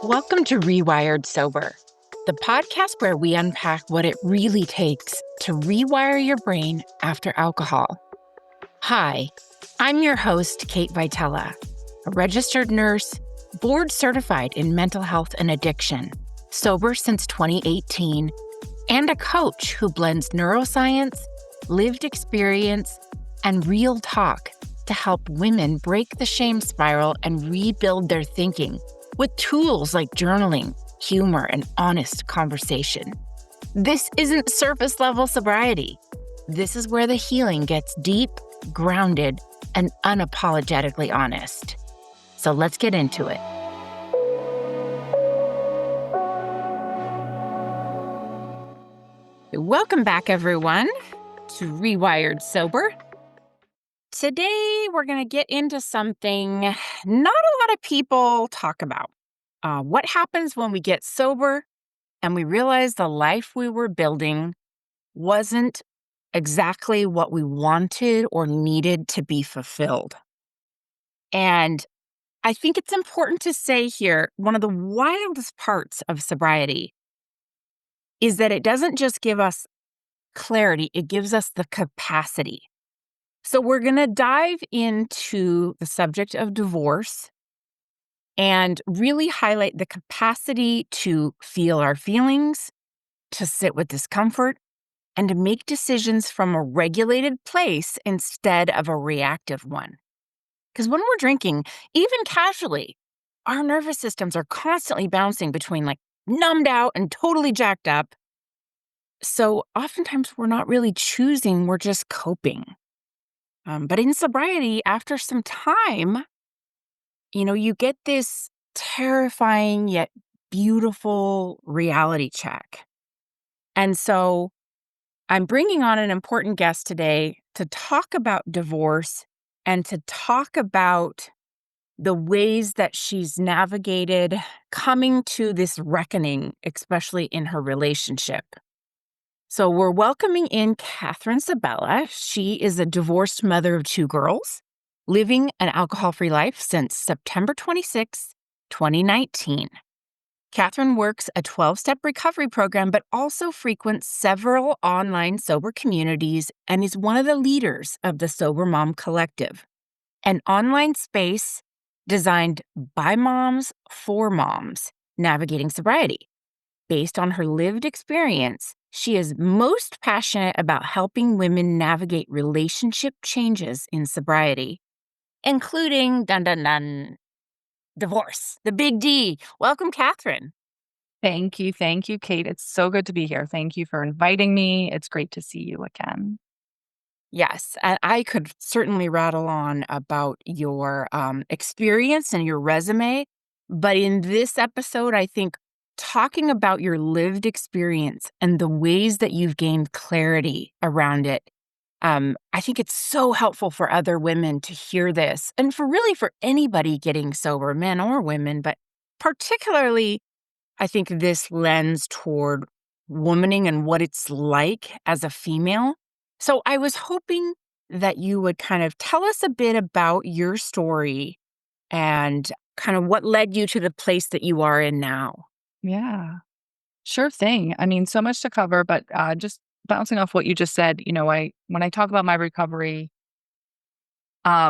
Welcome to Rewired Sober, the podcast where we unpack what it really takes to rewire your brain after alcohol. Hi, I'm your host, Kate Vitella, a registered nurse, board certified in mental health and addiction, sober since 2018, and a coach who blends neuroscience, lived experience, and real talk to help women break the shame spiral and rebuild their thinking with tools like journaling, humor, and honest conversation. This isn't surface level sobriety. This is where the healing gets deep, grounded, and unapologetically honest. So let's get into it. Welcome back, everyone, to Rewired Sober. Today, we're going to get into something not a lot of people talk about. What happens when we get sober and we realize the life we were building wasn't exactly what we wanted or needed to be fulfilled. And I think it's important to say here, one of the wildest parts of sobriety is that it doesn't just give us clarity, it gives us the capacity. So we're going to dive into the subject of divorce and really highlight the capacity to feel our feelings, to sit with discomfort, and to make decisions from a regulated place instead of a reactive one. Because when we're drinking, even casually, our nervous systems are constantly bouncing between numbed out and totally jacked up. So oftentimes we're not really choosing, we're just coping. But in sobriety, after some time, you get this terrifying yet beautiful reality check. And so I'm bringing on an important guest today to talk about divorce and to talk about the ways that she's navigated coming to this reckoning, especially in her relationship. So we're welcoming in Kathryn Sabella. She is a divorced mother of two girls, living an alcohol-free life since September 26, 2019. Kathryn works a 12-step recovery program, but also frequents several online sober communities and is one of the leaders of the Sober Mom Collective, an online space designed by moms for moms navigating sobriety. Based on her lived experience, she is most passionate about helping women navigate relationship changes in sobriety, including, divorce, the big D. Welcome, Kathryn. Thank you, Kate. It's so good to be here. Thank you for inviting me. It's great to see you again. Yes, and I could certainly rattle on about your experience and your resume, but in this episode, I think talking about your lived experience and the ways that you've gained clarity around it, I think it's so helpful for other women to hear this, and for anybody getting sober, men or women, but particularly, I think this lens toward womaning and what it's like as a female. So I was hoping that you would kind of tell us a bit about your story and kind of what led you to the place that you are in now. Yeah, sure thing. I mean, so much to cover, but just bouncing off what you just said, when I talk about my recovery,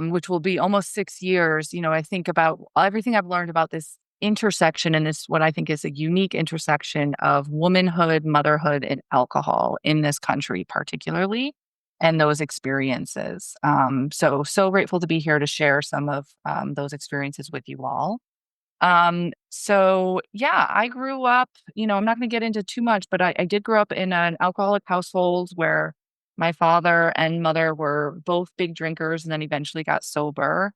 which will be almost 6 years, I think about everything I've learned about this intersection and this, what I think is a unique intersection of womanhood, motherhood, and alcohol in this country, particularly, and those experiences. So grateful to be here to share some of those experiences with you all. So yeah, I grew up, I'm not going to get into too much, but I did grow up in an alcoholic household where my father and mother were both big drinkers and then eventually got sober.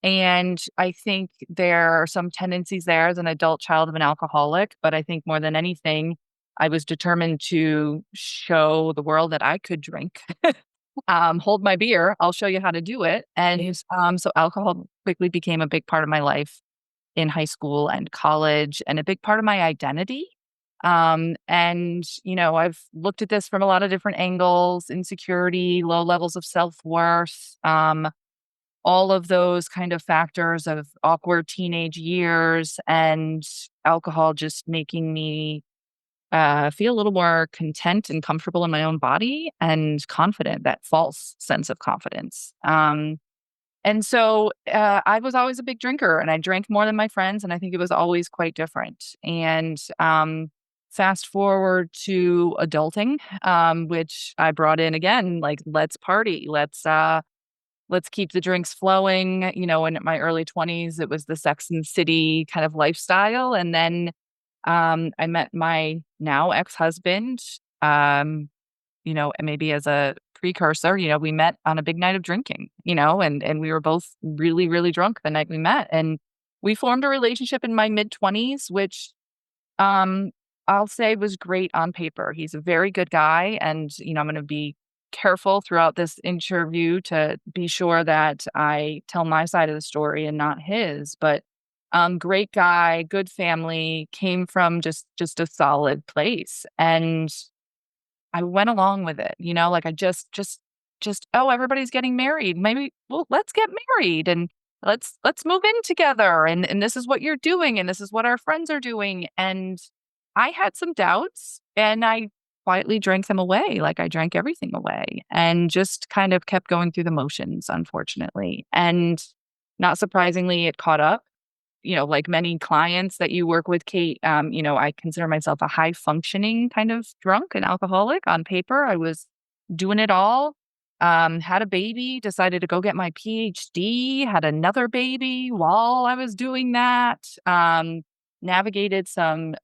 And I think there are some tendencies there as an adult child of an alcoholic, but I think more than anything, I was determined to show the world that I could drink. Hold my beer. I'll show you how to do it. And so alcohol quickly became a big part of my life in high school and college and a big part of my identity. I've looked at this from a lot of different angles: insecurity, low levels of self-worth, all of those kind of factors of awkward teenage years and alcohol just making me feel a little more content and comfortable in my own body and confident, that false sense of confidence. And so I was always a big drinker and I drank more than my friends. And I think it was always quite different. And fast forward to adulting, which I brought in again, like, let's party. Let's keep the drinks flowing. In my early 20s, it was the Sex and City kind of lifestyle. And then I met my now ex-husband, and maybe as a precursor, we met on a big night of drinking, and we were both really, really drunk the night we met. And we formed a relationship in my mid-20s, which um, I'll say was great on paper. He's a very good guy, and, I'm gonna be careful throughout this interview to be sure that I tell my side of the story and not his, but, great guy, good family, came from just a solid place, and I went along with it, like, I just, "Oh, everybody's getting married. Maybe well, let's get married, and let's move in together, and this is what you're doing, and this is what our friends are doing." And I had some doubts, and I quietly drank them away, like I drank everything away, and just kind of kept going through the motions, unfortunately. And not surprisingly, it caught up. Like many clients that you work with, Kate, I consider myself a high functioning kind of drunk and alcoholic on paper. I was doing it all. Had a baby, decided to go get my PhD, had another baby while I was doing that. Navigated some,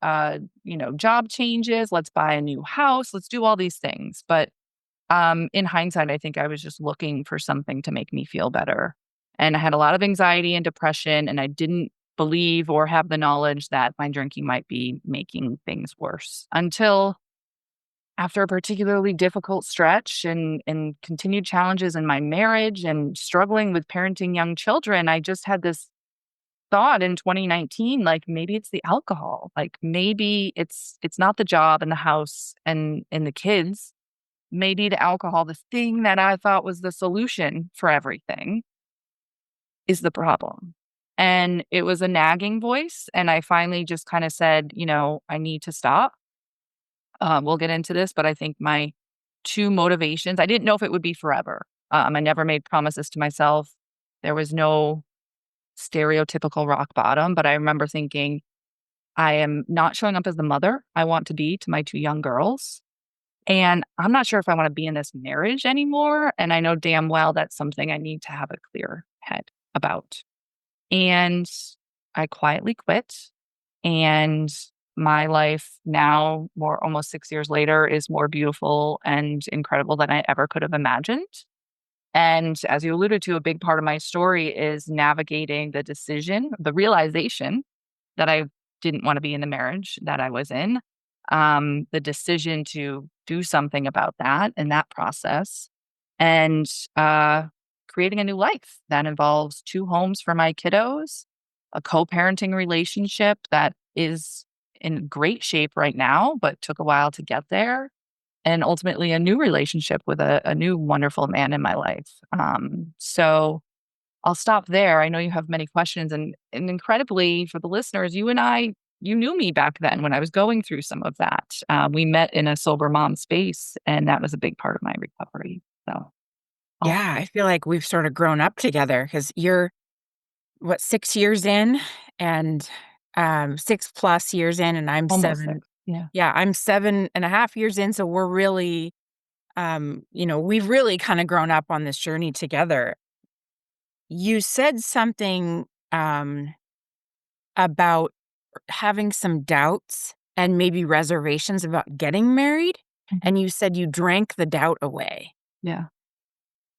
job changes. Let's buy a new house. Let's do all these things. But in hindsight, I think I was just looking for something to make me feel better. And I had a lot of anxiety and depression, and I didn't believe or have the knowledge that my drinking might be making things worse until after a particularly difficult stretch and continued challenges in my marriage and struggling with parenting young children. I just had this thought in 2019, like, maybe it's the alcohol. Like, maybe it's not the job and the house and the kids. Maybe the alcohol, the thing that I thought was the solution for everything, is the problem. And it was a nagging voice, and I finally just kinda said, "I need to stop." We'll get into this, but I think my 2 motivations, I didn't know if it would be forever. I never made promises to myself. There was no stereotypical rock bottom, but I remember thinking, "I am not showing up as the mother I want to be to my 2 young girls, and I'm not sure if I wanna be in this marriage anymore, and I know damn well that's something I need to have a clear head about." And I quietly quit, and my life now, more almost 6 years later, is more beautiful and incredible than I ever could have imagined. And as you alluded to, a big part of my story is navigating the realization that I didn't wanna be in the marriage that I was in, the decision to do something about that in that process, and, creating a new life that involves 2 homes for my kiddos, a co-parenting relationship that is in great shape right now, but took a while to get there, and ultimately a new relationship with a new wonderful man in my life. So I'll stop there. I know you have many questions, and incredibly for the listeners, you knew me back then when I was going through some of that. We met in a sober mom space, and that was a big part of my recovery. So, I'll Yeah, I feel like we've sort of grown up together because you're, what, 6 years in and, 6 plus years in, and I'm almost 7. 6. Yeah. Yeah, I'm 7.5 years in, so we're really, we've really kinda grown up on this journey together. You said something, about having some doubts and maybe reservations about getting married, Mhm. and you said you drank the doubt away. Yeah.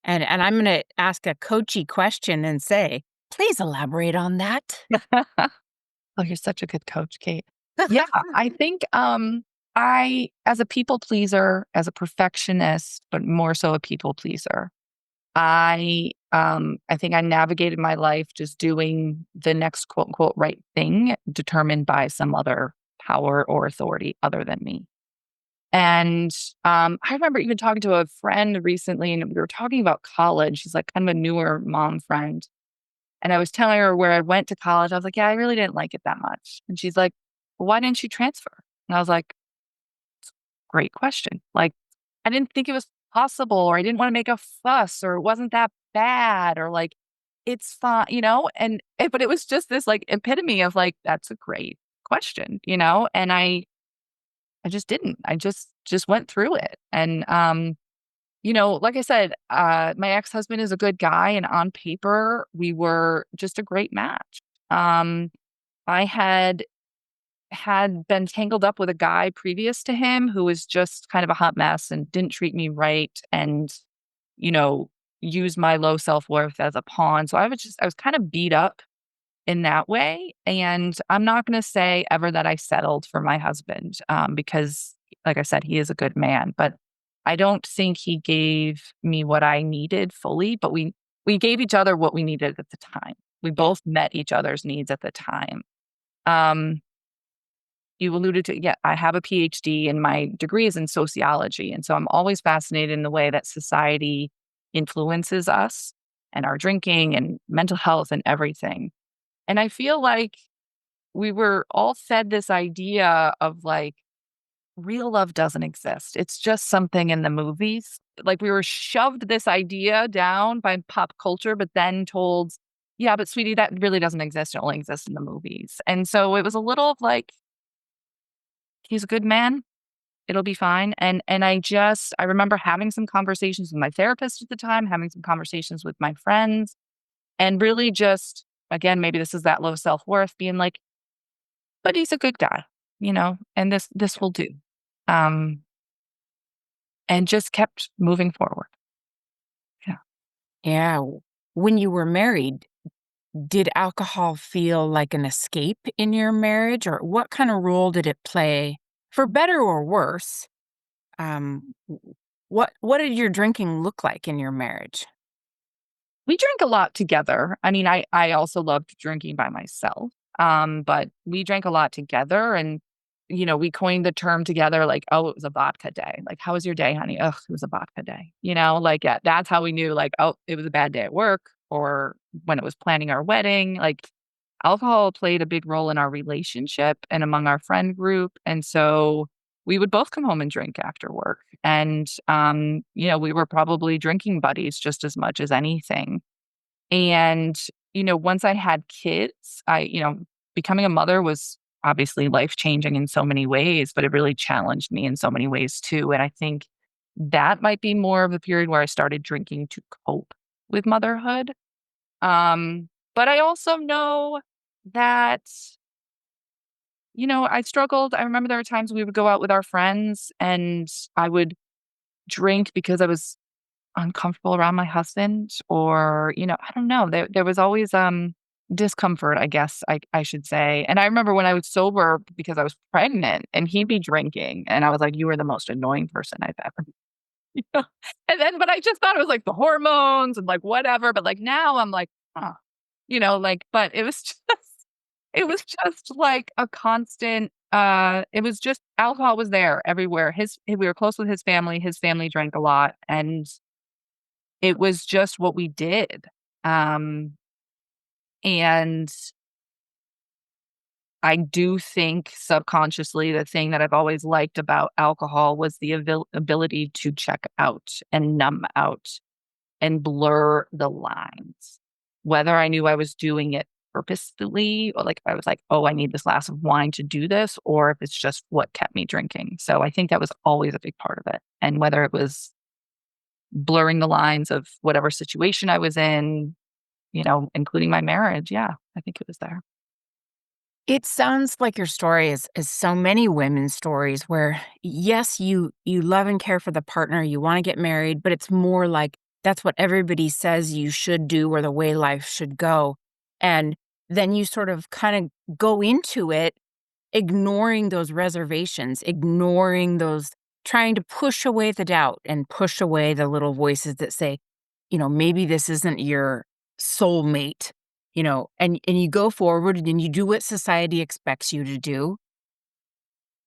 And I'm gonna ask a coachy question and say, "Please elaborate on that." Oh, you're such a good coach, Kate. Yeah, I think, I as a people pleaser, as a perfectionist, but more so a people pleaser, I think I navigated my life just doing the next quote unquote right thing determined by some other power or authority other than me. And I remember even talking to a friend recently, and we were talking about college. She's like kind of a newer mom friend. And I was telling her where I went to college. I was like, yeah, I really didn't like it that much. And she's like, well, why didn't you transfer? And I was like, great question. Like, I didn't think it was possible, or I didn't want to make a fuss, or it wasn't that bad, or like, it's fine, but it was just this like epitome of like, that's a great question, and I just didn't. I just went through it. And like I said, my ex-husband is a good guy, and on paper, we were just a great match. Um, I had been tangled up with a guy previous to him who was just kind of a hot mess and didn't treat me right, and, you know, used my low self-worth as a pawn. So I was kind of beat up in that way. And I'm not going to say ever that I settled for my husband, because, like I said, he is a good man. But I don't think he gave me what I needed fully. But we gave each other what we needed at the time. We both met each other's needs at the time. Um, you alluded to, yeah, I have a PhD, and my degree is in sociology, and so I'm always fascinated in the way that society influences us and our drinking and mental health and everything. And I feel like we were all fed this idea of like real love doesn't exist. It's just something in the movies. Like we were shoved this idea down by pop culture, but then told, yeah, but sweetie, that really doesn't exist. It only exists in the movies. And so it was a little of like, he's a good man. It'll be fine. And I remember having some conversations with my therapist at the time, having some conversations with my friends, and really just, again, maybe this is that low self-worth, being like, but he's a good guy, and this will do. Um, and just kept moving forward. Yeah. Yeah. When you were married, did alcohol feel like an escape in your marriage, or what kind of role did it play, for better or worse? What did your drinking look like in your marriage? We drank a lot together. I mean, I also loved drinking by myself. But we drank a lot together, and we coined the term together like, oh, it was a vodka day. Like, how was your day, honey? Ugh, it was a vodka day. Like, yeah, that's how we knew like, oh, it was a bad day at work, or when it was planning our wedding. Like, alcohol played a big role in our relationship and among our friend group. And so we would both come home and drink after work. And we were probably drinking buddies just as much as anything. And, once I had kids, becoming a mother was obviously life changing in so many ways, but it really challenged me in so many ways too. And I think that might be more of the period where I started drinking to cope with motherhood. But I also know that, I struggled. I remember there were times we would go out with our friends, and I would drink because I was uncomfortable around my husband, or, I don't know. There was always discomfort, I guess I should say. And I remember when I was sober because I was pregnant and he'd be drinking, and I was like, you are the most annoying person I've ever you know? And then but I just thought it was like the hormones and like whatever. But like now I'm like, huh. But it was just like a constant, it was just alcohol was there everywhere. We were close with his family drank a lot, and it was just what we did. Um, and I do think subconsciously the thing that I've always liked about alcohol was the ability to check out and numb out and blur the lines. Whether I knew I was doing it purposefully, or like if I was like, oh, I need this glass of wine to do this, or if it's just what kept me drinking. So I think that was always a big part of it. And whether it was blurring the lines of whatever situation I was in, including my marriage. Yeah, I think it was there. It sounds like your story is so many women's stories where, yes, you love and care for the partner, you wanna get married, but it's more like that's what everybody says you should do or the way life should go, and then you sort of kinda go into it ignoring those reservations, ignoring those, trying to push away the doubt and push away the little voices that say, maybe this isn't your soulmate, and you go forward and you do what society expects you to do.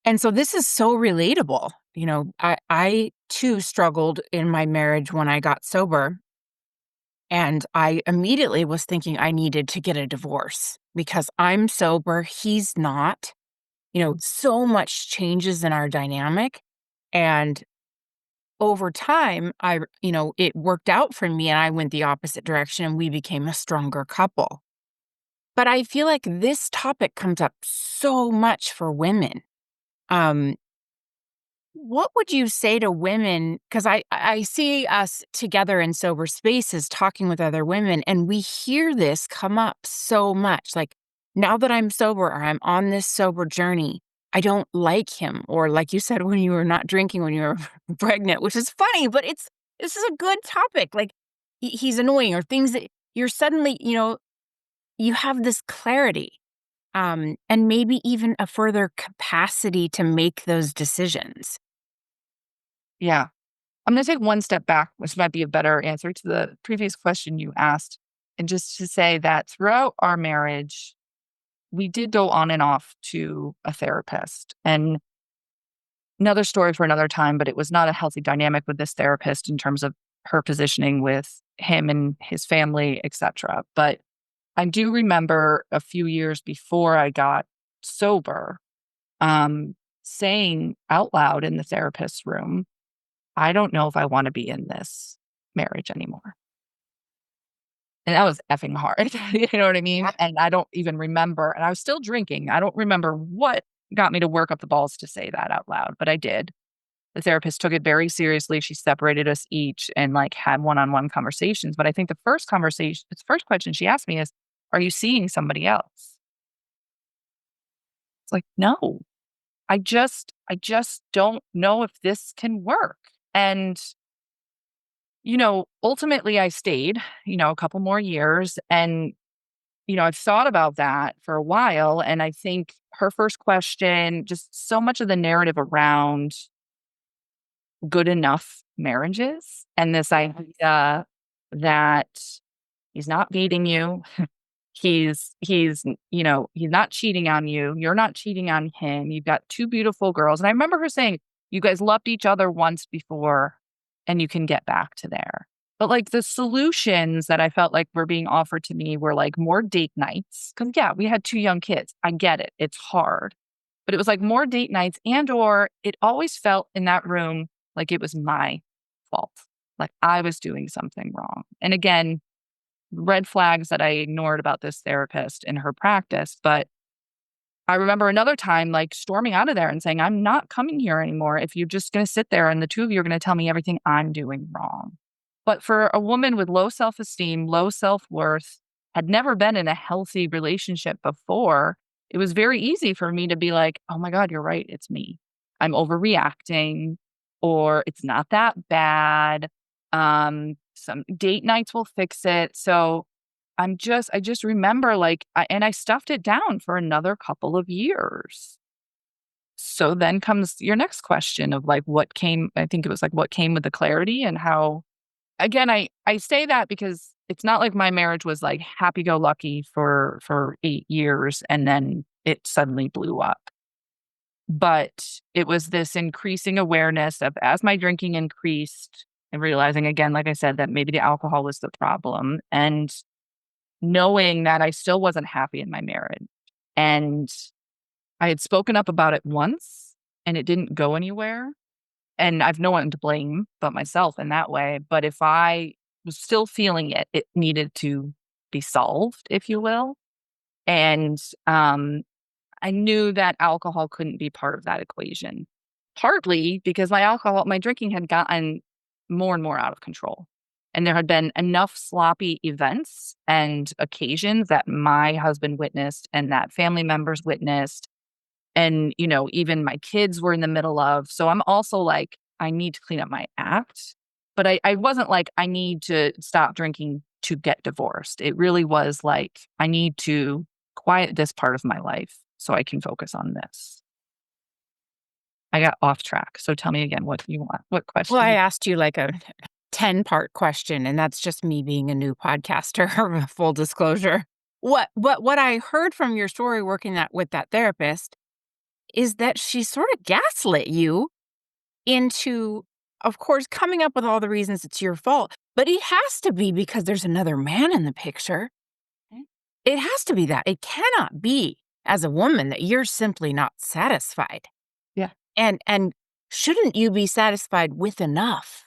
And so this is so relatable I too struggled in my marriage when I got sober, and I immediately was thinking I needed to get a divorce because I'm sober, he's not. So much changes in our dynamic, and over time, it worked out for me and I went the opposite direction and we became a stronger couple. But I feel like this topic comes up so much for women. Um, what would you say to women? Because I see us together in sober spaces talking with other women, and we hear this come up so much. Like, now that I'm sober or I'm on this sober journey, I don't like him. Or, like you said, when you were not drinking when you were pregnant, which is funny, but this is a good topic. Like, he's annoying, or things that you're suddenly, you have this clarity, and maybe even a further capacity to make those decisions. Yeah. I'm gonna take one step back, which might be a better answer to the previous question you asked, and just to say that throughout our marriage, we did go on and off to a therapist. And another story for another time, but it was not a healthy dynamic with this therapist in terms of her positioning with him and his family, etc. But I do remember a few years before I got sober, um, saying out loud in the therapist's room, I don't know if I want to be in this marriage anymore. And that was effing hard. You know what I mean? And I don't even remember. And I was still drinking. I don't remember what got me to work up the balls to say that out loud, but I did. The therapist took it very seriously. She separated us each and like had one-on-one conversations. But I think the first question she asked me is, are you seeing somebody else? It's like, no, I just don't know if this can work. And ultimately I stayed, a couple more years. And, I've thought about that for a while. And I think her first question, just so much of the narrative around good enough marriages and this idea that he's not beating you. He's not cheating on you. You're not cheating on him. You've got two beautiful girls. And I remember her saying, you guys loved each other once before and you can get back to there. But like the solutions that I felt like were being offered to me were like more date nights. Cause yeah, we had two young kids. I get it. It's hard. But it was like more date nights and or it always felt in that room like it was my fault. Like I was doing something wrong. And again, red flags that I ignored about this therapist in her practice. But I remember another time like storming out of there and saying, I'm not coming here anymore if you're just going to sit there and the two of you are going to tell me everything I'm doing wrong. But for a woman with low self esteem, low self worth, had never been in a healthy relationship before, it was very easy for me to be like, oh my God, you're right. It's me. I'm overreacting, or it's not that bad. Some date nights will fix it. So I just remember like, and I stuffed it down for another couple of years. So then comes your next question of like I think it was like what came with the clarity and how, again, I say that because it's not like my marriage was like happy go lucky for 8 years and then it suddenly blew up. But it was this increasing awareness of as my drinking increased and realizing again, like I said, that maybe the alcohol was the problem and knowing that I still wasn't happy in my marriage. And I had spoken up about it once and it didn't go anywhere. And I've no one to blame but myself in that way. But if I was still feeling it, it needed to be solved, if you will. And I knew that alcohol couldn't be part of that equation. Partly because my drinking had gotten more and more out of control. And there had been enough sloppy events and occasions that my husband witnessed and that family members witnessed. And, even my kids were in the middle of. So I'm also like, I need to clean up my act. But I wasn't like, I need to stop drinking to get divorced. It really was like, I need to quiet this part of my life so I can focus on this. I got off track. So tell me again what you want. What Well, I question? asked you like a 10-part question, and that's just me being a new podcaster, full disclosure. What I heard from your story working that with that therapist is that she sort of gaslit you into, of course, coming up with all the reasons it's your fault, but it has to be because there's another man in the picture. Mm. It has to be that. It cannot be, as a woman, that you're simply not satisfied. Yeah. And shouldn't you be satisfied with enough?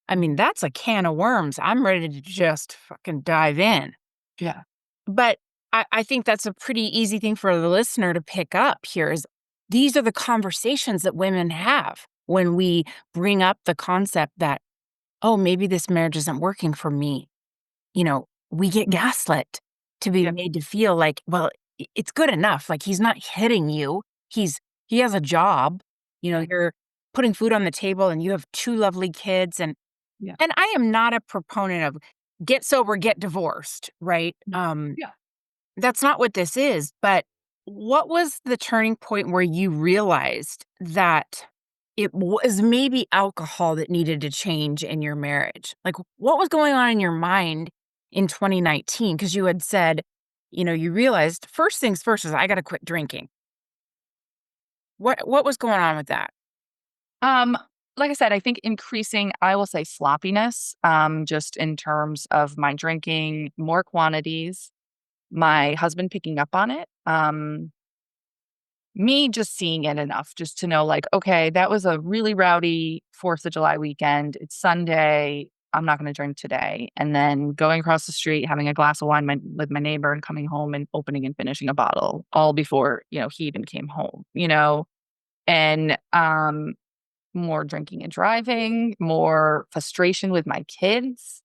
I mean, that's a can of worms. I'm ready to just fucking dive in. Yeah. But I think that's a pretty easy thing for the listener to pick up here is these are the conversations that women have when we bring up the concept that, oh, maybe this marriage isn't working for me. We get gaslit to be Yep. made to feel like, well, it's good enough. Like he's not hitting you. He has a job. You're putting food on the table and you have two lovely kids. And Yeah. and I am not a proponent of get sober, get divorced, right? Yeah. That's not what this is, but what was the turning point where you realized that it was maybe alcohol that needed to change in your marriage? Like, what was going on in your mind in 2019? Because you had said, you realized first things first is I got to quit drinking. What was going on with that? Um, like I said, I think increasing, I will say sloppiness, just in terms of my drinking, more quantities, my husband picking up on it. Me just seeing it enough just to know, like, okay, that was a really rowdy 4th of July weekend. It's Sunday. I'm not going to drink today. And then going across the street, having a glass of wine with my neighbor and coming home and opening and finishing a bottle all before, he even came home. And more drinking and driving, more frustration with my kids.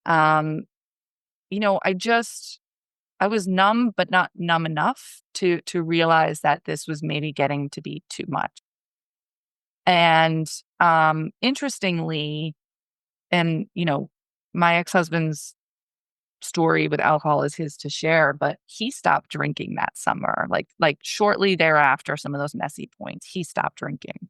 Um, I was numb, but not numb enough to realize that this was maybe getting to be too much. And interestingly, and my ex-husband's story with alcohol is his to share, but he stopped drinking that summer. Like shortly thereafter, some of those messy points, he stopped drinking.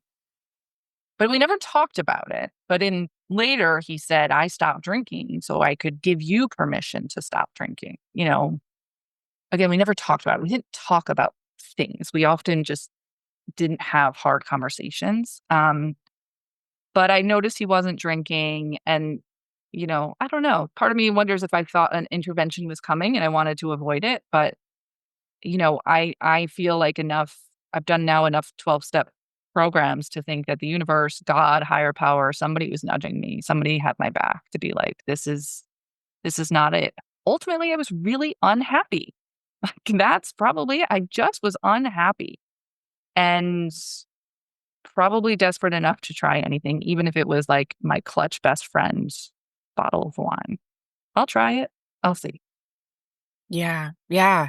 But we never talked about it. But in later, he said, I stopped drinking so I could give you permission to stop drinking. Again, we never talked about it. We didn't talk about things. We often just didn't have hard conversations. But I noticed he wasn't drinking. And, I don't know. Part of me wonders if I thought an intervention was coming and I wanted to avoid it. But, I feel like I've done now enough 12-step programs to think that the universe, God, higher power, somebody was nudging me. Somebody had my back to be like, this is not it. Ultimately, I was really unhappy. That's probably it. I just was unhappy and probably desperate enough to try anything, even if it was like my clutch best friend's bottle of wine. I'll try it. I'll see. Yeah. Yeah.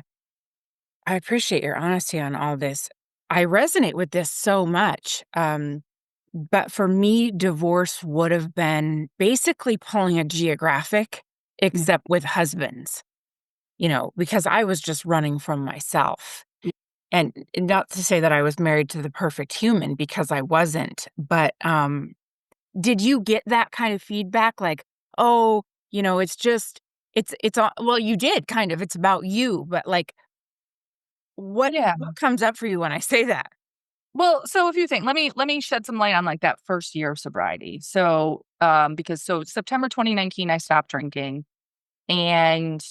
I appreciate your honesty on all this. I resonate with this so much. But for me, divorce would have been basically pulling a geographic, Yeah. except with husbands, because I was just running from myself. And not to say that I was married to the perfect human because I wasn't, but did you get that kind of feedback? Like, oh, it's just, well, you did kind of, it's about you, but like, Yeah. what comes up for you when I say that? Well, so a few things. Let me shed some light on like that first year of sobriety. So, because September 2019, I stopped drinking, and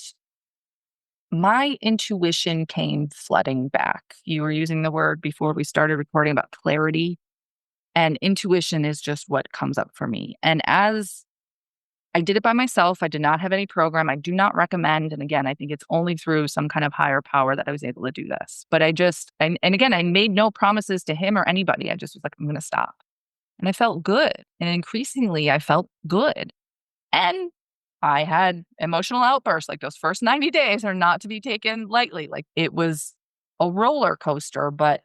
my intuition came flooding back. You were using the word before we started recording about clarity, and intuition is just what comes up for me. And as I did it by myself, I did not have any program. I do not recommend. And again, I think it's only through some kind of higher power that I was able to do this. But and again, I made no promises to him or anybody. I just was like, I'm going to stop. And I felt good. And increasingly, I felt good. And I had emotional outbursts. Like those first 90 days are not to be taken lightly. Like it was a roller coaster, but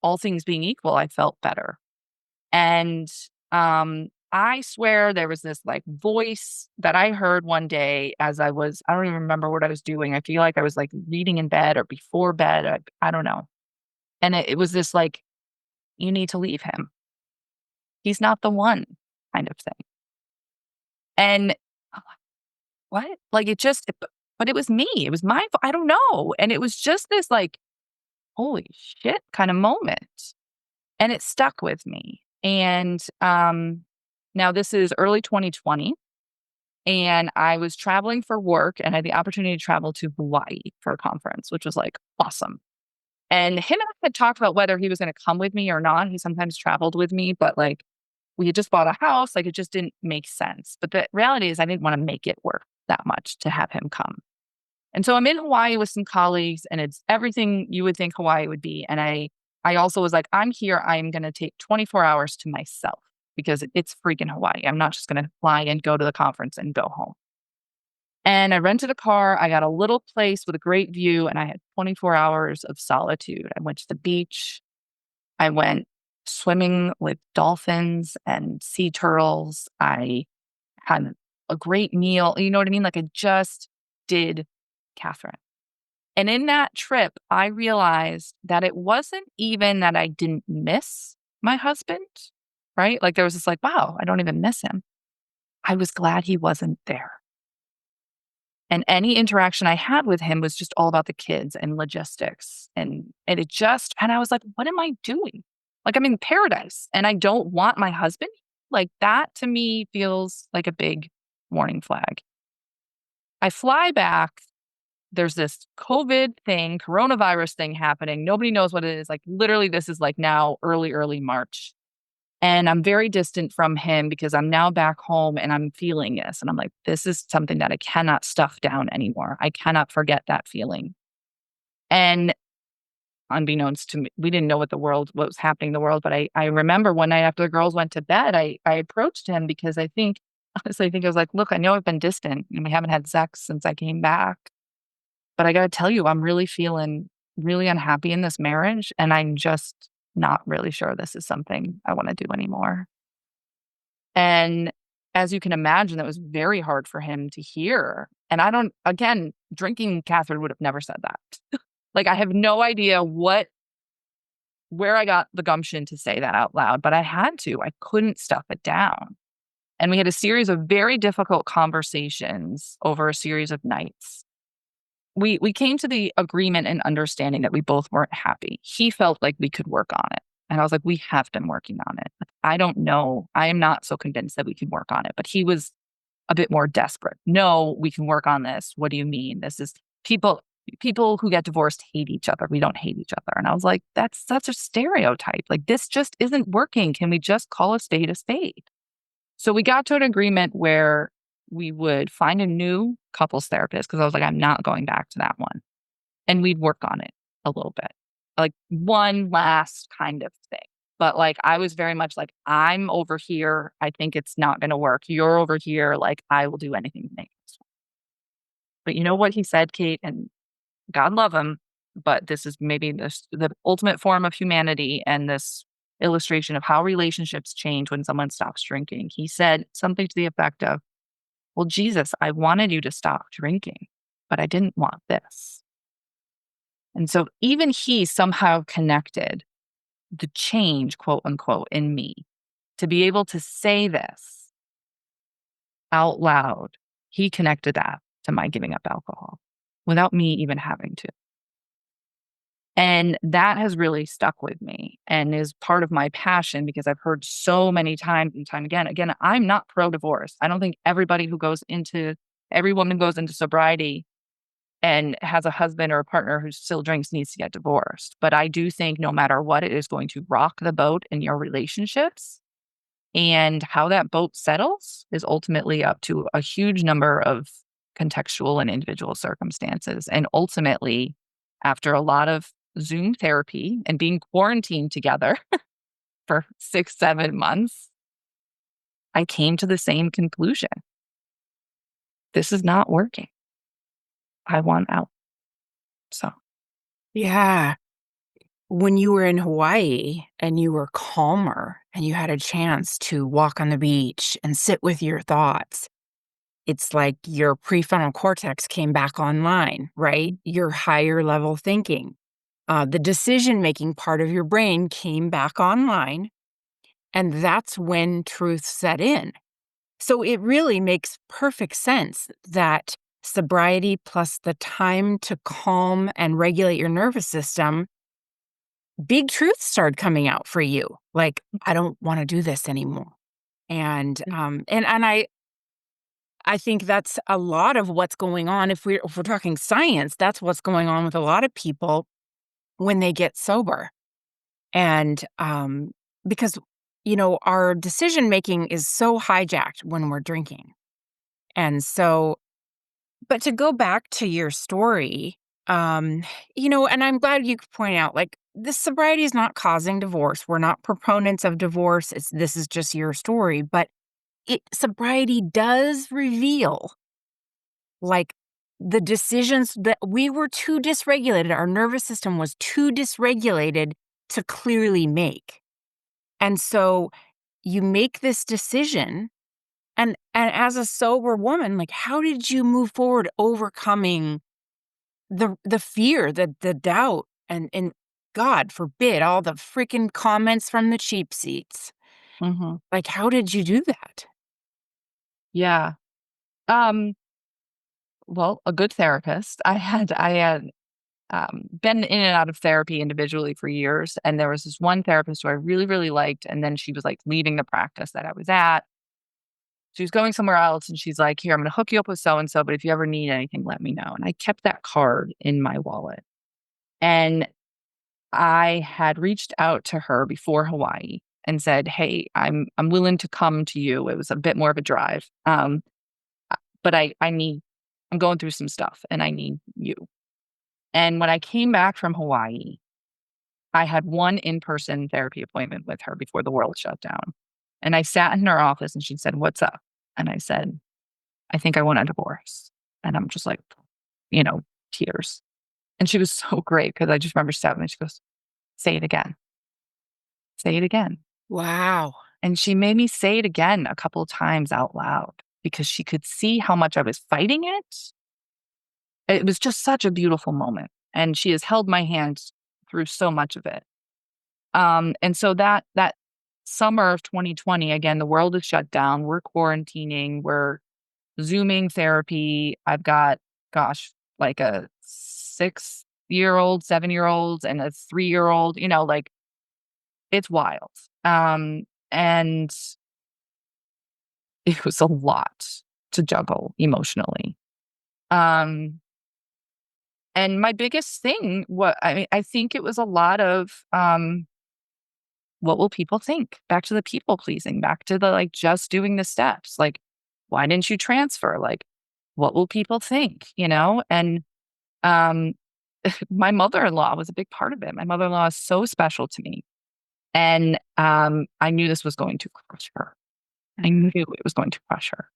all things being equal, I felt better. And I swear there was this like voice that I heard one day as I don't even remember what I was doing. I feel like I was like reading in bed or before bed. I don't know. And it was this like, you need to leave him. He's not the one kind of thing. And I'm like, what? Like but it was me. It was my, I don't know. And it was just this like, holy shit kind of moment. And it stuck with me. And now this is early 2020. And I was traveling for work and I had the opportunity to travel to Hawaii for a conference, which was like awesome. And him and I had talked about whether he was going to come with me or not. He sometimes traveled with me, but like we had just bought a house. Like it just didn't make sense. But the reality is, I didn't want to make it work that much to have him come. And so I'm in Hawaii with some colleagues, and it's everything you would think Hawaii would be. And I also was like, I'm here. I'm going to take 24 hours to myself because it's freaking Hawaii. I'm not just going to fly and go to the conference and go home. And I rented a car. I got a little place with a great view, and I had 24 hours of solitude. I went to the beach. I went swimming with dolphins and sea turtles. I had a great meal. You know what I mean? Like I just did Kathryn. And in that trip, I realized that it wasn't even that I didn't miss my husband, right? Like there was this like, wow, I don't even miss him. I was glad he wasn't there. And any interaction I had with him was just all about the kids and logistics. And it just, and I was like, what am I doing? Like I'm in paradise and I don't want my husband. Like that to me feels like a big warning flag. I fly back. There's this COVID thing, coronavirus thing happening. Nobody knows what it is. Like literally, this is like now early March. And I'm very distant from him because I'm now back home and I'm feeling this. And I'm like, this is something that I cannot stuff down anymore. I cannot forget that feeling. And unbeknownst to me, we didn't know what was happening in the world. But I remember one night after the girls went to bed, I approached him because I think, honestly, I think I was like, look, I know I've been distant and we haven't had sex since I came back. But I got to tell you, I'm really feeling really unhappy in this marriage. And I'm just not really sure this is something I want to do anymore. And as you can imagine, that was very hard for him to hear. And I don't, again, drinking Catherine would have never said that. Like, I have no idea where I got the gumption to say that out loud, but I had to. I couldn't stuff it down. And we had a series of very difficult conversations over a series of nights. We came to the agreement and understanding that we both weren't happy. He felt like we could work on it. And I was like, we have been working on it. I don't know. I am not so convinced that we can work on it. But he was a bit more desperate. No, we can work on this. What do you mean? This is people who get divorced hate each other. We don't hate each other. And I was like, that's such a stereotype. Like this just isn't working. Can we just call a spade a spade? So we got to an agreement where we would find a new couples therapist because I was like, I'm not going back to that one. And we'd work on it a little bit, like one last kind of thing. But like, I was very much like, I'm over here. I think it's not going to work. You're over here. Like, I will do anything to make this work. But you know what he said, Kate, and God love him, but this is maybe the ultimate form of humanity and this illustration of how relationships change when someone stops drinking. He said something to the effect of, well, Jesus, I wanted you to stop drinking, but I didn't want this. And so even he somehow connected the change, quote unquote, in me to be able to say this out loud. He connected that to my giving up alcohol without me even having to. And that has really stuck with me and is part of my passion because I've heard so many times and time again. Again, I'm not pro divorce. I don't think every woman goes into sobriety and has a husband or a partner who still drinks needs to get divorced. But I do think no matter what, it is going to rock the boat in your relationships. And how that boat settles is ultimately up to a huge number of contextual and individual circumstances. And ultimately, after a lot of Zoom therapy and being quarantined together for 6, 7 months, I came to the same conclusion. This is not working. I want out. So, Yeah. When you were in Hawaii and you were calmer and you had a chance to walk on the beach and sit with your thoughts, it's like your prefrontal cortex came back online, right? Your higher level thinking. The decision making part of your brain came back online. And that's when truth set in. So it really makes perfect sense that sobriety plus the time to calm and regulate your nervous system big truths started coming out for you. Like, I don't want to do this anymore. And I think that's a lot of what's going on. If we're talking science, that's what's going on with a lot of people when they get sober. And because our decision making is so hijacked when we're drinking. And so, but to go back to your story, um, and I'm glad you could point out, like, this sobriety is not causing divorce. We're not proponents of divorce. This is just your story, but sobriety does reveal, like, the decisions that we were too dysregulated. Our nervous system was too dysregulated to clearly make. And so you make this decision, and as a sober woman, like, how did you move forward overcoming the fear, the doubt, and God forbid, all the freaking comments from the cheap seats? Mhm. Like, how did you do that? Yeah. Um, well, a good therapist. I had been in and out of therapy individually for years, and there was this one therapist who I really, really liked, and then she was, like, leaving the practice that I was at. She was going somewhere else, and she's like, "Here, I'm gonna hook you up with so and so, but if you ever need anything, let me know." And I kept that card in my wallet, and I had reached out to her before Hawaii and said, "Hey, I'm willing to come to you." It was a bit more of a drive, but I'm going through some stuff, and I need you. And when I came back from Hawaii, I had one in-person therapy appointment with her before the world shut down. And I sat in her office and she said, "What's up?" And I said, "I think I want a divorce." And I'm just like, you know, tears. And she was so great because I just remember stepping and she goes, "Say it again. Say it again." Wow. And she made me say it again a couple of times out loud because she could see how much I was fighting it. It was just such a beautiful moment. And she has held my hand through so much of it. And so that summer of 2020, again, the world is shut down. We're quarantining. We're Zooming therapy. I've got, gosh, like a 6-year old, 7-year old, and a 3-year old. Like it's wild. And it was a lot to juggle emotionally. Um, and my biggest thing, what I mean, I think it was a lot of what will people think? Back to the people pleasing, back to the, like, just doing the steps. Like, why didn't you transfer? Like, what will people think? And um, my mother-in-law was a big part of it. My mother-in-law is so special to me. And I knew this was going to crush her. I Mhm. knew it was going to crush her.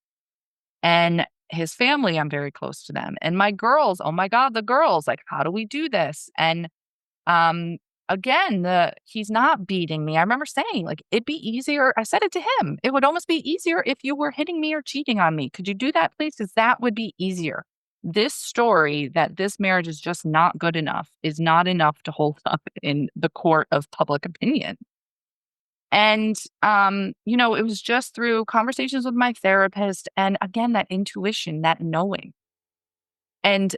And his family, I'm very close to them. And my girls, oh my God, the girls, like, how do we do this? And um, again, he's not beating me. I remember saying, like, it'd be easier. I said it to him. It would almost be easier if you were hitting me or cheating on me. Could you do that, please? Because that would be easier. This story that this marriage is just not good enough is not enough to hold up in the court of public opinion. And it was just through conversations with my therapist and again that intuition, that knowing. And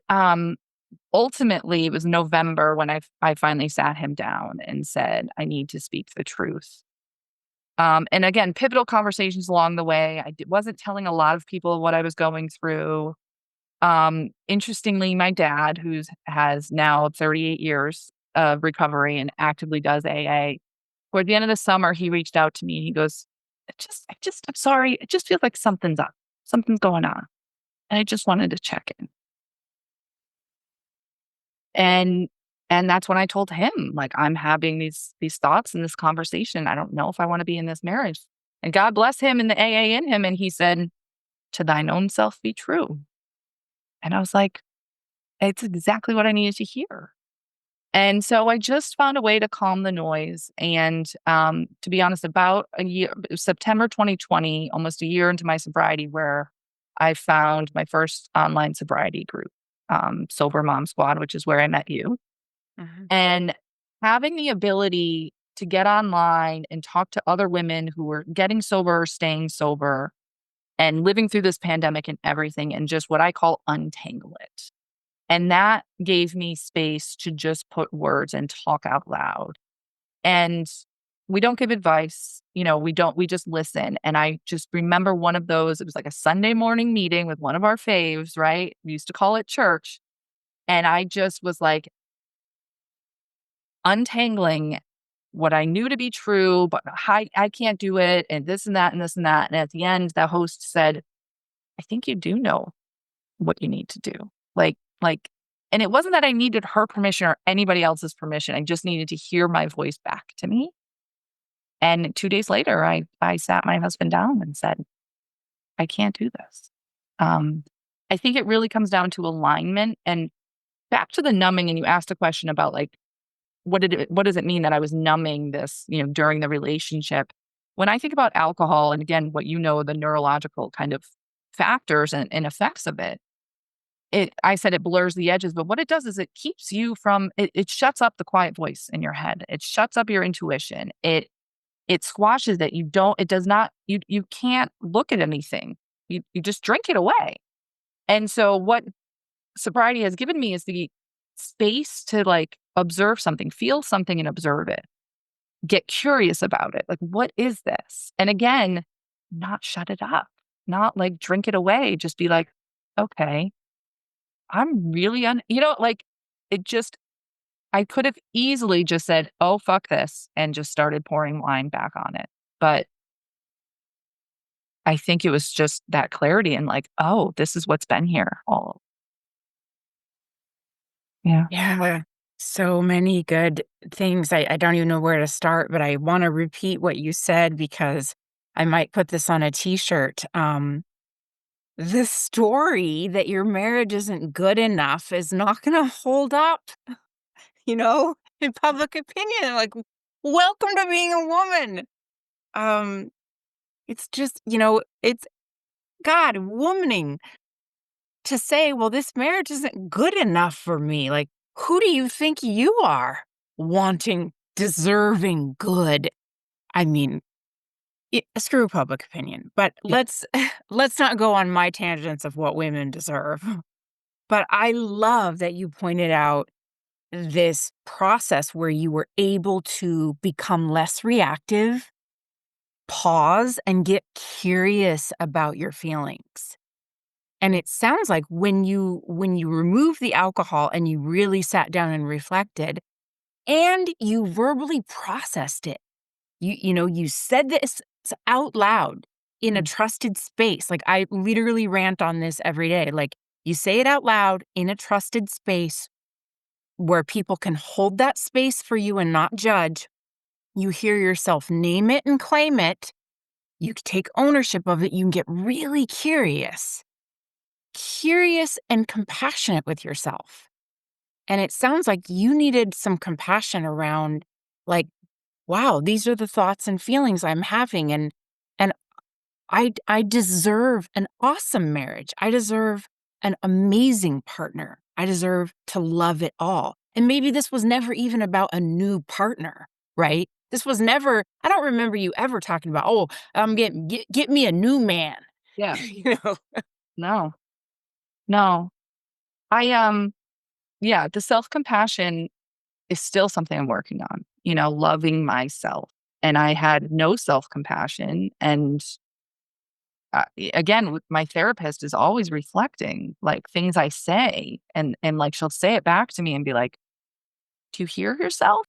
ultimately, it was November when I finally sat him down and said, "I need to speak the truth." And again, pivotal conversations along the way. Wasn't telling a lot of people what I was going through. Interestingly, my dad, who has now 38 years of recovery and actively does AA, toward the end of the summer, he reached out to me and he goes, I'm sorry. It just feels like something's up. Something's going on. And I just wanted to check in. And and that's when I told him, like, I'm having these thoughts and this conversation. I don't know if I want to be in this marriage. And God bless him and the AA in him. And he said, "To thine own self be true." And I was like, it's exactly what I needed to hear. And so I just found a way to calm the noise. And to be honest, about a year, September 2020, almost a year into my sobriety, where I found my first online sobriety group, Sober Mom Squad, which is where I met you. Mhm. And having the ability to get online and talk to other women who were getting sober or staying sober and living through this pandemic and everything, and just what I call untangle it. And that gave me space to just put words and talk out loud. And we don't give advice, we just listen. And I just remember one of those, it was like a Sunday morning meeting with one of our faves, right? We used to call it church. And I just was like untangling what I knew to be true, but I can't do it, and this and that and this and that. And at the end, the host said, I think you do know what you need to do. Like, and it wasn't that I needed her permission or anybody else's permission. I just needed to hear my voice back to me. And 2 days later, I sat my husband down and said, I can't do this. Um, I think it really comes down to alignment and back to the numbing. And you asked a question about like, what does it mean that I was numbing this, during the relationship? When I think about alcohol, and again, what the neurological kind of factors and effects of it, I said it blurs the edges, but what it does is it keeps you from it shuts up the quiet voice in your head. It shuts up your intuition. It squashes it. It does not, you can't look at anything. You just drink it away. And so what sobriety has given me is the space to like observe something, feel something and observe it. Get curious about it. Like, what is this? And again, not shut it up, not like drink it away. Just be like, okay, I'm really like it just, I could have easily just said, oh, fuck this, and just started pouring wine back on it. But I think it was just that clarity and like, oh, this is what's been here all. Yeah. Yeah. So many good things. I don't even know where to start, but I want to repeat what you said because I might put this on a t-shirt. The story that your marriage isn't good enough is not going to hold up, in public opinion. Like, welcome to being a woman. Um, it's just, it's God, womaning to say, well, this marriage isn't good enough for me. Like, who do you think you are wanting, deserving good? I mean, screw public opinion, but Yeah. let's not go on my tangents of what women deserve. But I love that you pointed out this process where you were able to become less reactive, pause, and get curious about your feelings. And it sounds like when you remove the alcohol and you really sat down and reflected and you verbally processed it. You said this out loud in a Mm. trusted space. Like I literally rant on this every day. Like you say it out loud in a trusted space where people can hold that space for you and not judge. You hear yourself name it and claim it. You take ownership of it. You can get really curious and compassionate with yourself. And it sounds like you needed some compassion around, like, wow, these are the thoughts and feelings I'm having. And I deserve an awesome marriage. I deserve an amazing partner. I deserve to love it all. And maybe this was never even about a new partner, right? This was never, I don't remember you ever talking about, oh, get me a new man. Yeah. you know, No. No. I yeah, the self-compassion is still something I'm working on, loving myself. And I had no self-compassion. And again, with my therapist is always reflecting like things I say. And like she'll say it back to me and be like, do you hear yourself?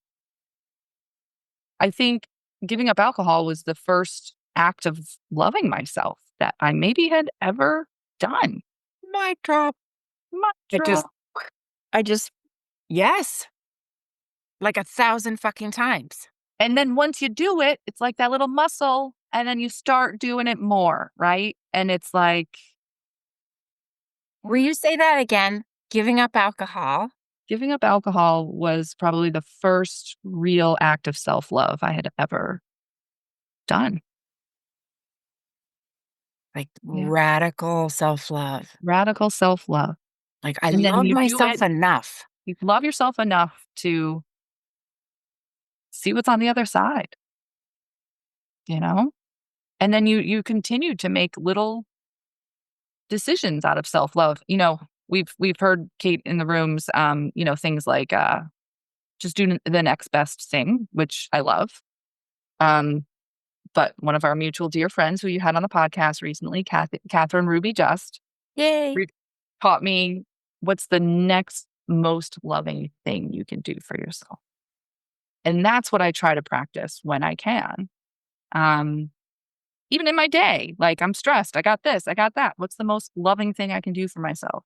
I think giving up alcohol was the first act of loving myself that I maybe had ever done. mic drop. It Mantra. I just, yes, like 1,000 fucking times. And then once you do it, it's like that little muscle, and then you start doing it more, right? And it's like Will you say that again? Giving up alcohol? giving up alcohol was probably the first real act of self-love I had ever done. Like, Yeah. radical self-love. Radical self-love. Like, I And then love you do myself it, enough. you love yourself enough to see what's on the other side, you know? And then you continue to make little decisions out of self-love. We've heard Kate in the rooms, things like just do the next best thing, which I love. Um, but one of our mutual dear friends who you had on the podcast recently, Kathryn Ruby Just, Yay. re- taught me what's the next most loving thing you can do for yourself. And that's what I try to practice when I can. Um, Even in my day, like I'm stressed, I got this, I got that. What's the most loving thing I can do for myself?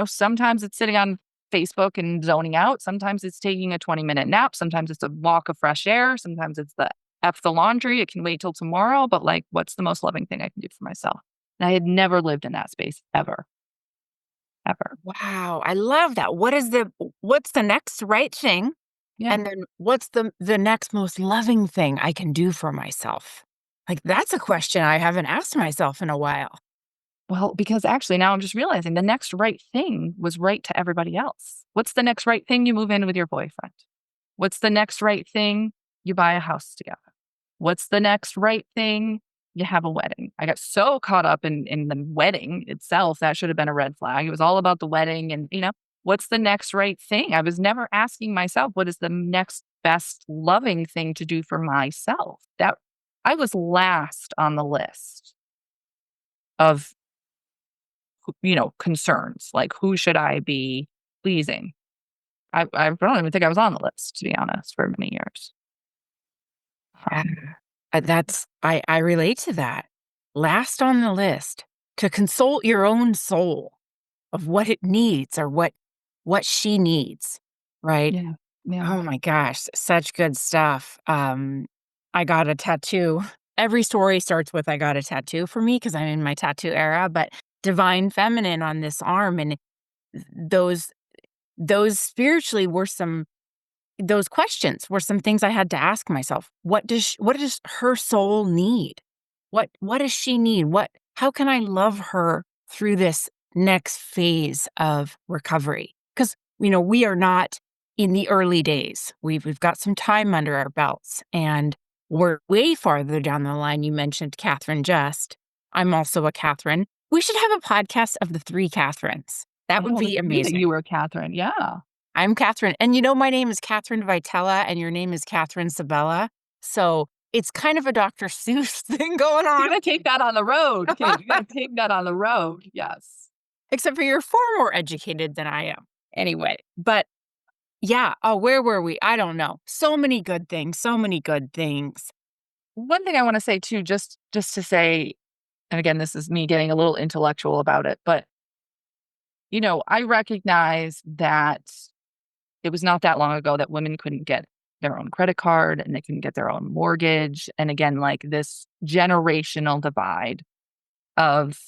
Sometimes it's sitting on Facebook and zoning out. Sometimes it's taking a 20-minute nap. Sometimes it's a walk of fresh air. Sometimes it's the laundry. It can wait till tomorrow. But like, what's the most loving thing I can do for myself? And I had never lived in that space ever, ever. Wow, I love that. What's the next right thing? Yeah. And then what's the next most loving thing I can do for myself? Like, that's a question I haven't asked myself in a while. Well, because actually now I'm just realizing the next right thing was right to everybody else. What's the next right thing? You move in with your boyfriend. What's the next right thing? You buy a house together. What's the next right thing? You have a wedding. I got so caught up in the wedding itself. That should have been a red flag. It was all about the wedding and, what's the next right thing? I was never asking myself, what is the next best loving thing to do for myself? That I was last on the list of, concerns. Like, who should I be pleasing? I don't even think I was on the list, to be honest, for many years. Yeah. Um, I relate to that. Last on the list, to consult your own soul of what it needs or what she needs, right? yeah. Yeah. Oh my gosh, such good stuff. I got a tattoo. Every story starts with I got a tattoo for me because I'm in my tattoo era, but divine feminine on this arm, and those those spiritually were some those questions were some things I had to ask myself. What does her soul need? What does she need? How can I love her through this next phase of recovery? Cuz we are not in the early days. We've got some time under our belts and we're way farther down the line. You mentioned Catherine Just. I'm also a Catherine. We should have a podcast of the three Catherine's. That would Oh, be that's me that amazing. you were Catherine. Yeah. I'm Catherine, and my name is Catherine Vitella, and your name is Kathryn Sabella, so it's kind of a Dr. Seuss thing going You on, gotta take that on the road. Okay, you gotta take that on the road. Yes. except for you're far more educated than I am. Anyway, but yeah, oh, where were we? I don't know. So many good things, so many good things. One thing I wanna say too, just to say, and again, this is me getting a little intellectual about it, but, I recognize that it was not that long ago that women couldn't get their own credit card and they couldn't get their own mortgage. And again, like this generational divide of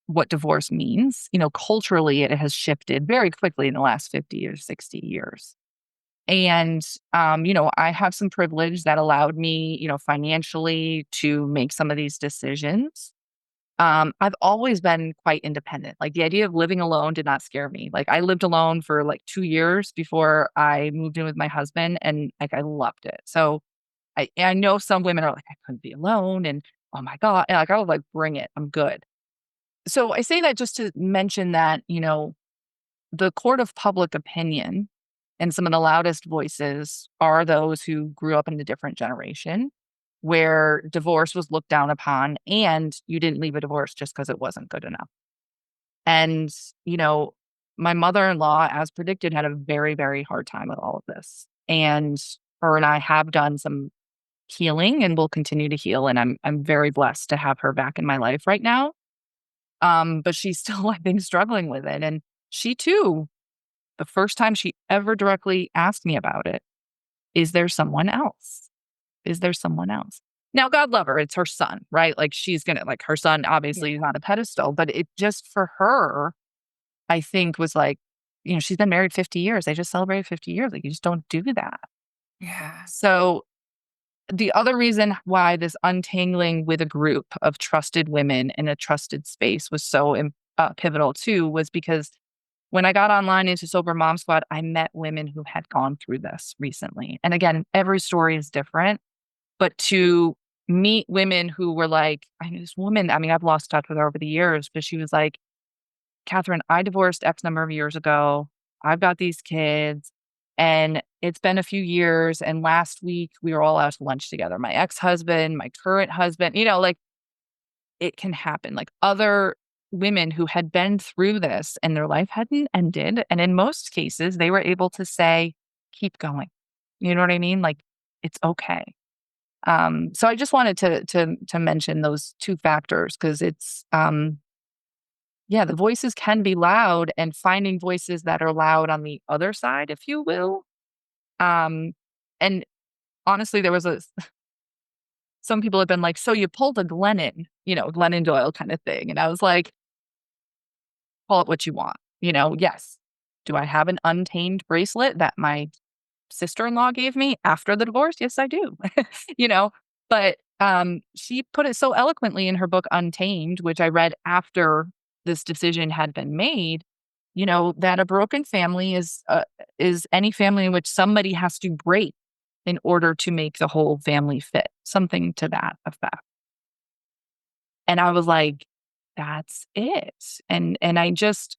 what divorce means. Culturally, it has shifted very quickly in the last 50 or 60 years. And, I have some privilege that allowed me, financially to make some of these decisions. I've always been quite independent. Like the idea of living alone did not scare me. Like I lived alone for like 2 years before I moved in with my husband and like I loved it. So I know some women are like, I couldn't be alone and oh my God. And like I was like, bring it. I'm good. So I say that just to mention that, the court of public opinion and some of the loudest voices are those who grew up in a different generation where divorce was looked down upon and you didn't leave a divorce just because it wasn't good enough. And, you know, my mother in law, as predicted, had a very, very hard time with all of this. And her and I have done some healing and will continue to heal. And I'm very blessed to have her back in my life right now. But she's still, I think, struggling with it. And she too, the first time she ever directly asked me about it, is there someone else? Is there someone else? Now, God love her, it's her son, right? Like she's gonna like her son Yeah. obviously is on a pedestal, but it just for her, I think was like, she's been married 50 years. They just celebrated 50 years. Like you just don't do that. Yeah. So the other reason why this untangling with a group of trusted women in a trusted space was so pivotal too was because when I got online into Sober Mom Squad, I met women who had gone through this recently. And again, every story is different, but to meet women who were like, I knew this woman, I mean, I've lost touch with her over the years, but she was like, Catherine, I divorced X number of years ago. I've got these kids. And it's been a few years. And last week we were all out to lunch together. My ex-husband, my current husband, like it can happen. Like other women who had been through this and their life hadn't ended. And in most cases, they were able to say, keep going. You know what I mean? Like it's okay. So I just wanted to mention those two factors because it's yeah, the voices can be loud and finding voices that are loud on the other side, if you will. Um, and honestly, there was some people have been like, so you pulled a Glennon, Glennon Doyle kind of thing. And I was like, call it what you want. Yes. Do I have an untamed bracelet that my sister-in-law gave me after the divorce? Yes, I do. you know, but she put it so eloquently in her book Untamed, which I read after this decision had been made, that a broken family is any family in which somebody has to break in order to make the whole family fit, something to that effect. And I was like, that's it. And I just,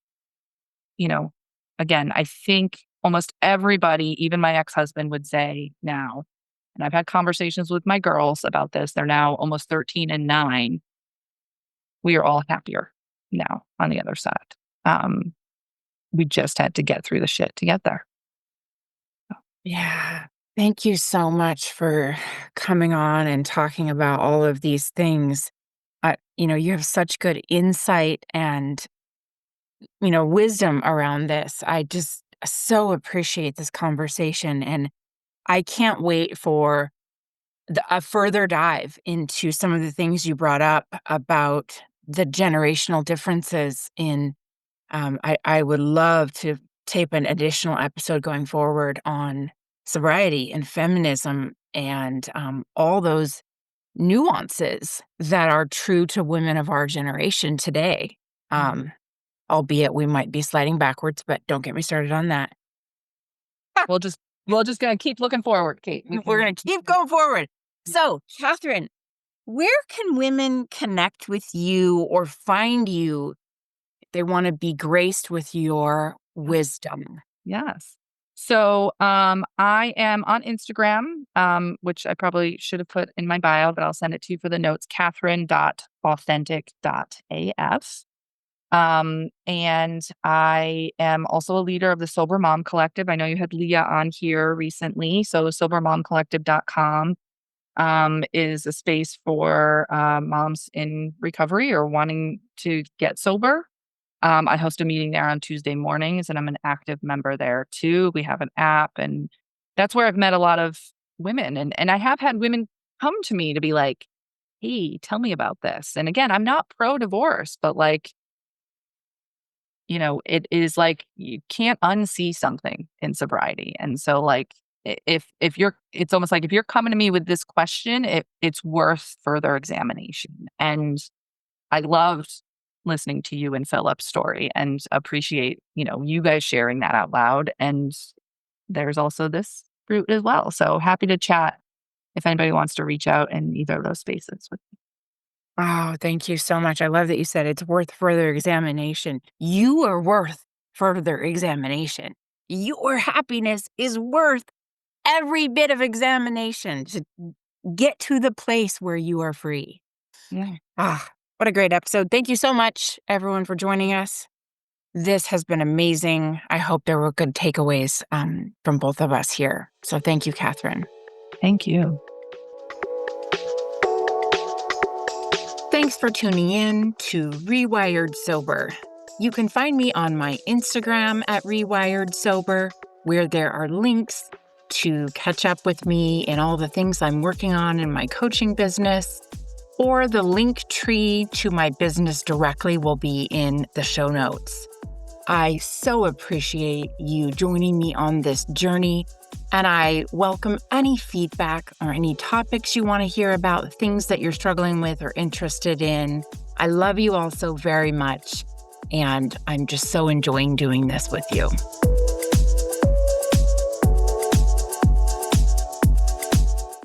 you know, again, I think almost everybody, even my ex-husband would say now, and I've had conversations with my girls about this. They're now almost 13 and 9. We are all happier now on the other side. Um, we just had to get through the shit to get there. Yeah. Thank you so much for coming on and talking about all of these things. You have such good insight and, wisdom around this. I just so appreciate this conversation. And I can't wait for a further dive into some of the things you brought up about the generational differences in. I would love to tape an additional episode going forward on sobriety and feminism and all those nuances that are true to women of our generation today. Mhm. Um, Albeit we might be sliding backwards, but don't get me started on that. We'll just we're just gonna keep looking forward, Kate. We're going to keep going forward. So, Kathryn, where can women connect with you or find you if they want to be graced with your wisdom? Yes. So I am on Instagram, which I probably should have put in my bio, but I'll send it to you for the notes, Kathryn.authentic.af. And I am also a leader of the Sober Mom Collective. I know you had Leah on here recently. So sobermomcollective.com is a space for moms in recovery or wanting to get sober. I host a meeting there on Tuesday mornings, and I'm an active member there too. We have an app, and that's where I've met a lot of women. And I have had women come to me to be like, hey, tell me about this. And again, I'm not pro divorce, but like, it is like you can't unsee something in sobriety. And so like if you're it's almost like if you're coming to me with this question, it's worth further examination. And I loved listening to you and Philip's story and appreciate, you guys sharing that out loud. And there's also this route as well. So happy to chat if anybody wants to reach out in either of those spaces with me. Oh, thank you so much. I love that you said it's worth further examination. You are worth further examination. Your happiness is worth every bit of examination to get to the place where you are free. Yeah. Ah, what a great episode. Thank you so much, everyone, for joining us. This has been amazing. I hope there were good takeaways from both of us here. So thank you, Kathryn. Thank you. Thanks for tuning in to Rewired Sober. You can find me on my Instagram at Rewired Sober, where there are links to catch up with me and all the things I'm working on in my coaching business, or the link tree to my business directly will be in the show notes. I so appreciate you joining me on this journey, and I welcome any feedback or any topics you want to hear about, things that you're struggling with or interested in. I love you all so very much, and I'm just so enjoying doing this with you.